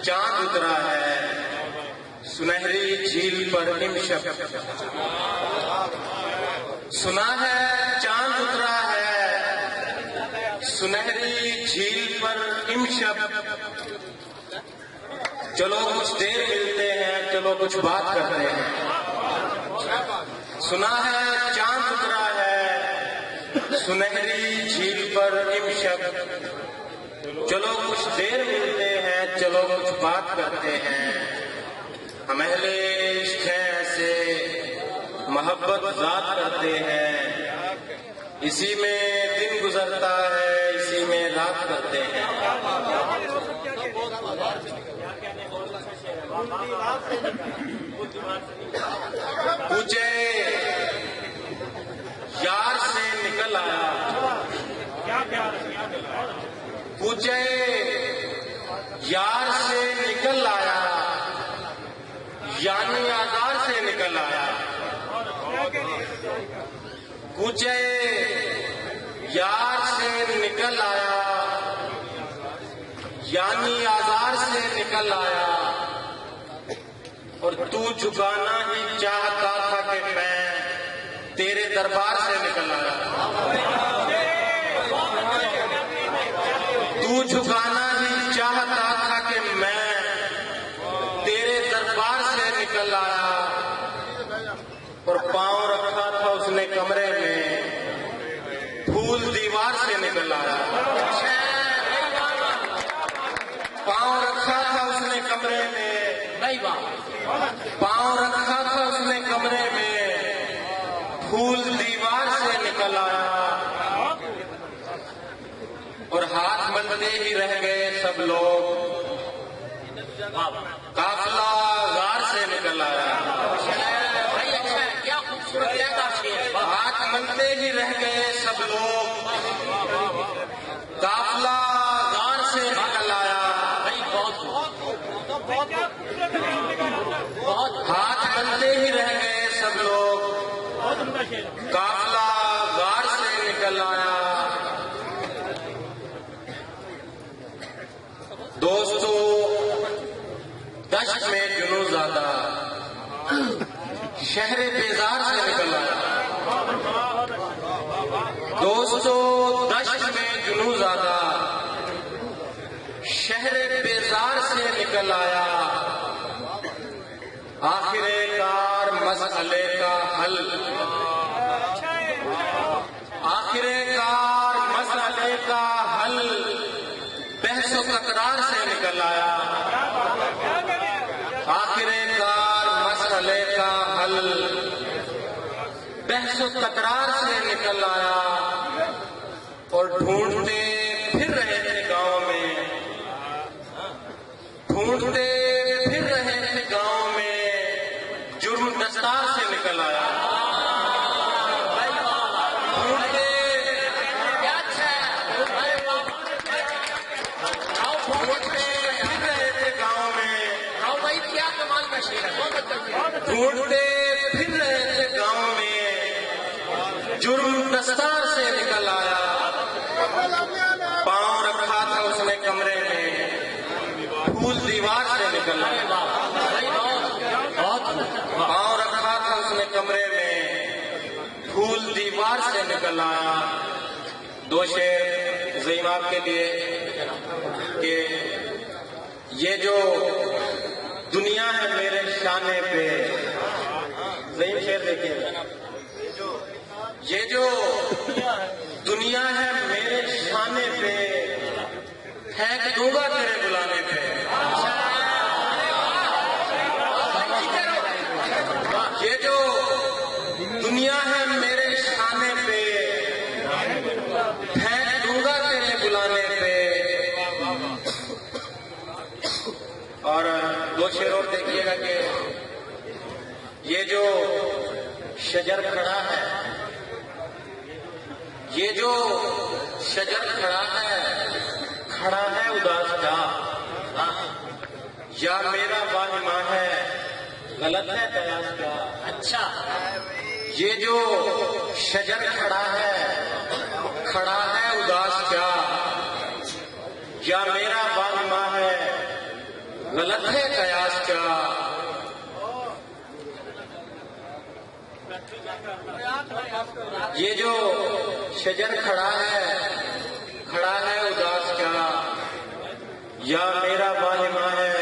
चांद उतरा है सुनहरी झील पर निमशब। सुना है चांद उतरा है सुनहरी झील पर निमशब। चलो कुछ देर मिलते हैं, चलो कुछ बात करते हैं। सुना है चांद उतरा है सुनहरी झील पर निमशब। चलो कुछ देर मिलते हैं, चलो कुछ बात करते हैं। हम अहले इश्क हैं ऐसे मोहब्बत ज़ात करते हैं। इसी में दिन गुजरता है, इसी में रात करते हैं। पूछे यार से निकल आया, पूछे यार से निकल आया, यानी आजार से निकल आया। पूछे यार से निकल आया, यानी आजार से निकल आया। और तू झुकाना ही चाहता था कि मैं तेरे दरबार से निकल आया। तू झुकाना ही चाहता था कि मैं तेरे दरबार से निकल आया। और पांव रखा था उसने कमरे में, फूल दीवार से निकल आया। पांव रखा था उसने कमरे में, नहीं पांव रखा था उसने कमरे में, फूल दीवार से निकल आया। और हाथ मलते ही रह गए सब लोग, काफिला गार से निकल आया। क्या खूबसूरत हाथ मलते ही रह गए सब लोग, काफिला गार से निकल आया। हाथ मलते ही रह गए सब लोग, काफिला गार से निकल आया। दोस्तों दश्त में जुनू ज़्यादा, शहरे बेजार से निकल आया। दोस्तों दश्त में जुनू ज़्यादा, शहरे बेजार से निकल आया। आखिरकार मसले का हल, आखिरकार मसले का हल बहसो तकरार से निकल आया। आखिरकार मसले का हल बहसो तकरार से निकल आया। और ढूंढते फिर रहे थे गांव में, ढूंढते फिर रहे थे गांव में, जुर्म दस्तार से निकल आया। ढूंढते फिर रहे थे गांव में, जुर्म दस्तार से निकल आया। पांव रखा था उसने कमरे में, फूल दीवार से निकल आया। पांव रखा था उसने कमरे में, फूल दीवार से निकल आया। दो शेर ज़ईम आपके लिए कि ये जो दुनिया है मेरे शाने पे, ज़ईम शेर देखिए। ये जो दुनिया है मेरे शाने पे, फेंक दूंगा तेरे बुलाने पे। ये जो दुनिया है मेरे शाने पे, फेंक दूंगा तेरे बुलाने पे। और दो शेर और देखिएगा कि ये जो शजर खड़ा है, ये जो शजर खड़ा है उदास का, या मेरा वाहिमा है गलत है कयास का। अच्छा, ये जो शजर खड़ा है उदास क्या, या मेरा वाहिमा है गलत है कयास क्या। ये जो शजर खड़ा है उदास क्या, या मेरा बाहिमा है,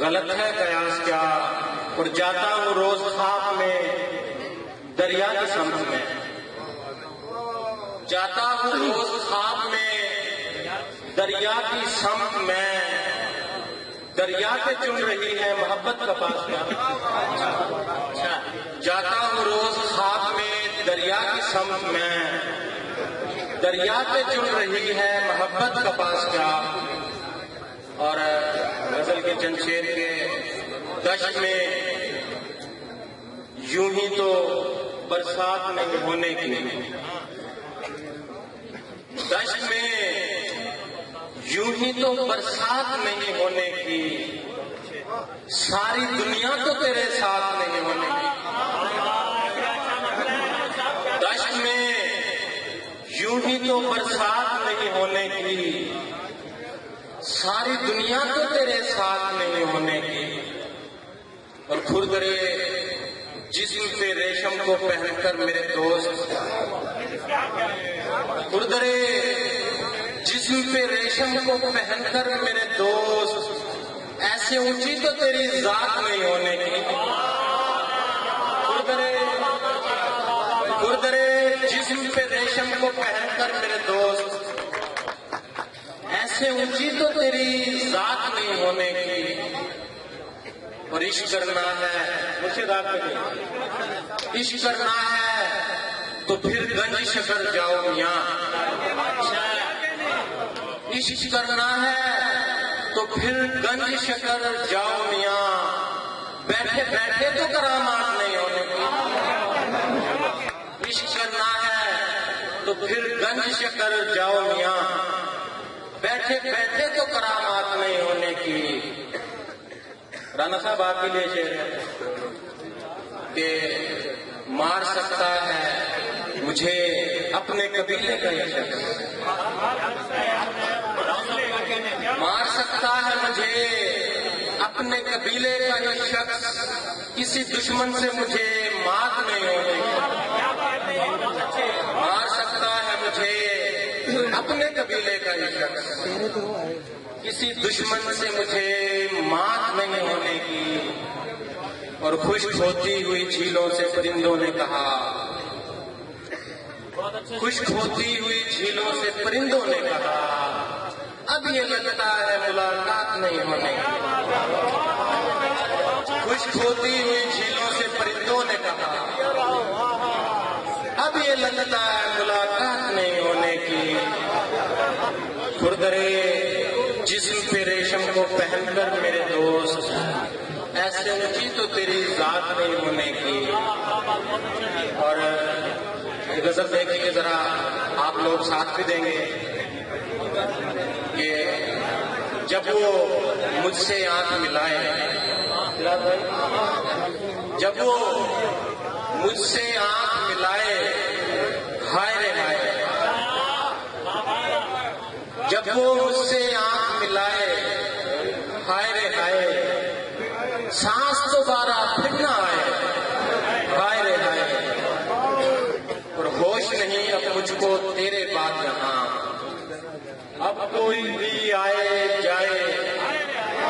गलत है कयास क्या। और जाता हूँ रोज खाप में दरिया की समत में, जाता हूँ रोज खाप में दरिया की समत में, दरिया पे चुन रही है मोहब्बत का पास क्या। जाता हूँ रोज खाप में दरिया की समत में, दरिया पे चुन रही है मोहब्बत का पास क्या। और गजल के चंद शेर के दश्त में यूं ही तो बरसात नहीं होने की, दश्त में यूं ही तो बरसात नहीं होने की, सारी दुनिया तो तेरे साथ नहीं होने की। दश्त में यूं ही तो बरसात नहीं होने की, सारी दुनिया तो तेरे साथ नहीं होने की। और खुरदरे जिस्म पे रेशम को पहनकर मेरे दोस्त, खुरदरे जिस्म पे रेशम को पहनकर मेरे दोस्त, ऐसे ऊंची तो तेरी जात नहीं होने की। खुरदरे जिस्म पे रेशम को पहनकर मेरे दोस्त, ऐसे ऊंची तो तेरी जात नहीं होने की। और इश्क करना है मुझे रात में, इश्क करना है तो फिर गंज शकर जाओ मियां, इश्क करना है तो फिर गंज शकर जाओ मियां, बैठे बैठे तो करामात नहीं होने की। इश्क करना है तो फिर गंज शकर जाओ मियां, बैठे बैठे तो करामात नहीं होने की। राणा साहब आपके लिए शेर है कि मार सकता है मुझे अपने कबीले का ये शख्स, मार सकता है मुझे अपने कबीले का ये शख्स, किसी दुश्मन से मुझे मात नहीं होने की। मार सकता है मुझे अपने कबीले का ये शख्स, किसी दुश्मन से मुझे मात नहीं होने की। और खुश्क होती हुई झीलों से परिंदों ने कहा, खुश्क होती हुई झीलों से परिंदों ने कहा, अब ये लगता है मुलाकात नहीं होने की। खुश्क होती हुई झीलों से परिंदों ने कहा, अब ये लगता है मुलाकात नहीं होने की। खुरदरे जिस्म पे रेशम को पहनकर मेरे दोस्त, ऐसे ऊंची तो तेरी जात नहीं होने की। और गजल देखिए जरा, आप लोग साथ भी देंगे कि जब वो मुझसे आंख मिलाए, जब वो मुझसे आंख मिलाए, हाय रे हाय, जब वो मुझसे आंख मिलाए, हाय रे हाय, सांस दोबारा फिर ना आए, हाय रे हाय। और होश नहीं अब मुझको तेरे बाद यहाँ, अब कोई भी आए जाए,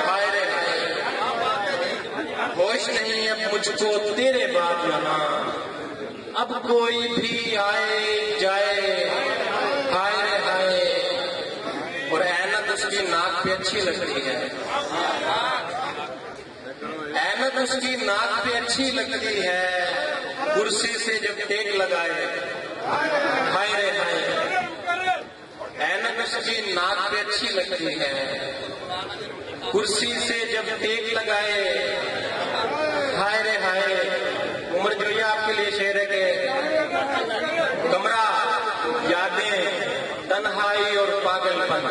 हाय रे हाय। होश नहीं अब मुझको तेरे बाद यहाँ, अब कोई भी आए जाए, हाय रे हाय। और ऐनक उसकी नाक पे अच्छी लगती है, ऐनक उसकी नाक पे अच्छी लगती है, कुर्सी से जब टेक लगाए, हाय रे हाय। ऐनक उसकी नाक पे अच्छी लगती है, कुर्सी से जब टेक लगाए, हाय रे हाय। उमर जोया आपके लिए शेर है कि कमरा, यादें, तन्हाई और पागलपन,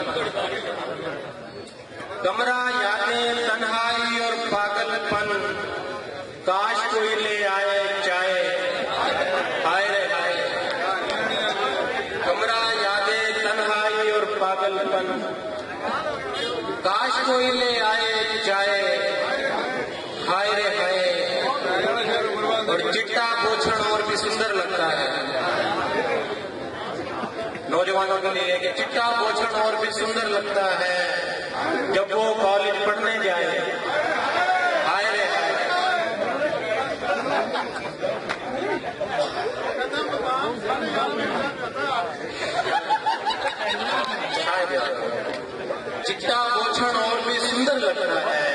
कमरा, यादें, तन्हाई और पागलपन, काश कोई ले आए चाहे, हाय रे हाय। कमरा, यादें, तन्हाई और पागलपन, काश कोई ले आए चाय, हाय रे हाय। और चिट्टा पोछण और भी सुंदर लगता है। नौजवानों के लिए कि चिट्टा पोछण और भी सुंदर लगता है जब वो कॉलेज पढ़ने जाए, हाय रे हाय। चिट्टा पोछण और भी सुंदर लगता है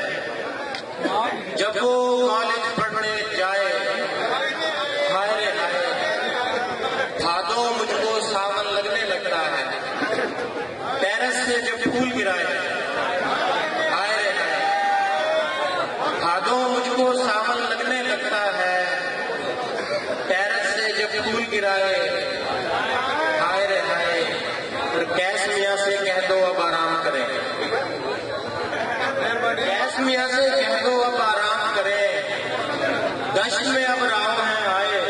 जब वो कॉलेज पढ़ने जाए, हाय रे हाय। भादो मुझको सावन लगने लगता है, टेरेस से जब फूल गिराए, हाय रे हाय। भादो मुझको सावन लगने लगता है, टेरेस से जब फूल गिराए, हाय रे हाय। और कैश मियाँ से कह दो अब आराम करें, कैश मियाँ से कह दो अब आराम करें। गश्त में अब राव हैं आए,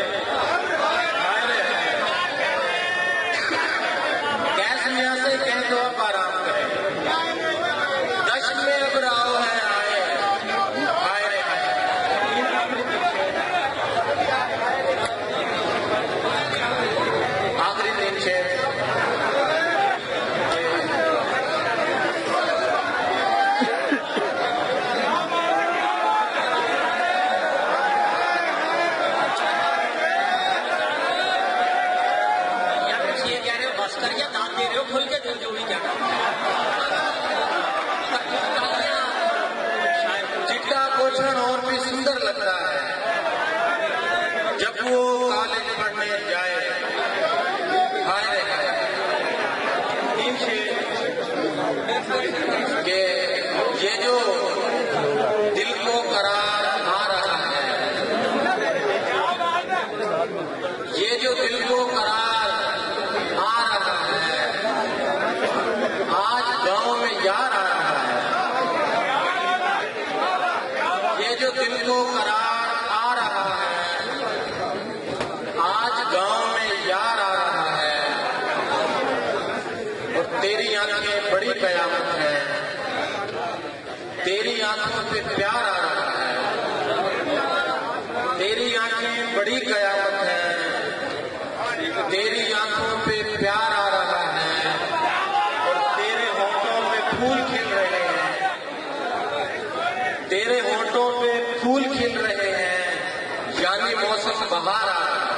हाय रे हाय। कैश मियाँ से कह दो अब आराम करें। गश्त में अब राव हैं आए, हाय रे हाय। आखिरी 3 शेर। करिए दान दे रहे हो, खुल के दिल जोड़ी क्या चिट्टा पोछण और भी सुंदर लगता है जब वो कॉलेज पढ़ने जाए, हाय रे हाय। कि ये जो दिल को करार आ रहा है, ये जो दिल को करार आ रहा है, आज गांव में यार आ रहा है। ये जो दिल को करार आ रहा है, आज गांव में यार आ रहा है। और तेरी आंखें बड़ी कयामत है, तेरी आंखों पे प्यार आ रहा है। तेरी आंखें बड़ी कयामत है, तेरी आंखों पे प्यार आ रहा है। और तेरे होठों पे फूल खिल रहे हैं, तेरे होठों पे फूल खिल रहे हैं, यानी मौसम बहार आ रहा है।